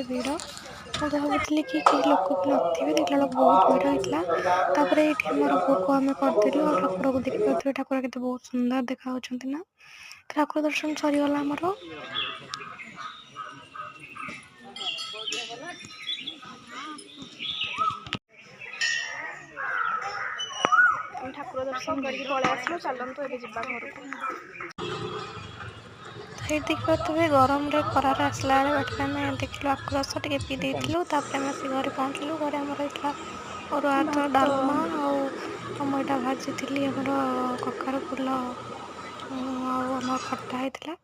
ଏତେ ଭିଡ଼। ମୁଁ ତ ଭାବୁଥିଲି କି କେହି ଲୋକ ବି ନଥିବେ, ଦେଖିଲା ବେଳକୁ ବହୁତ ଭିଡ଼ ହେଇଥିଲା। ତାପରେ ଏଇଠି ଆମର ଭୋଗ ଆମେ କରିଦେଲୁ ଆଉ ଠାକୁରକୁ ଦେଖିପାରୁଥିବେ, ଠାକୁର କେତେ ବହୁତ ସୁନ୍ଦର ଦେଖାଯାଉଛନ୍ତି ନା। ଠାକୁର ଦର୍ଶନ ସରିଗଲା ଆମର। ଆମେ ଠାକୁର ଦର୍ଶନ କରିକି ପଳେଇ ଆସିଲୁ। ଚାଲନ୍ତୁ ଏବେ ଯିବା ଘରକୁ। ସେଇଠି ଦେଖିପାରୁଥିବେ ଗରମରେ ଖରାରେ ଆସିଲା ବେଳେ ବାଟରେ ଆମେ ଦେଖିଲୁ ଆଖୁ ଟିକେ ପିଇ ଦେଇଥିଲୁ। ତାପରେ ଆମେ ଆସି ଘରେ ପହଞ୍ଚିଲୁ। ଘରେ ଆମର ହେଇଥିଲା ଅରୁଆ ଭାତ, ଡାଲମା ଆଉ ମୁଁ ଏଇଟା ଭାଜିଥିଲି ଆମର କଖାରୁ ଫୁଲ ଆଉ ଆମର ଖଟା ହେଇଥିଲା।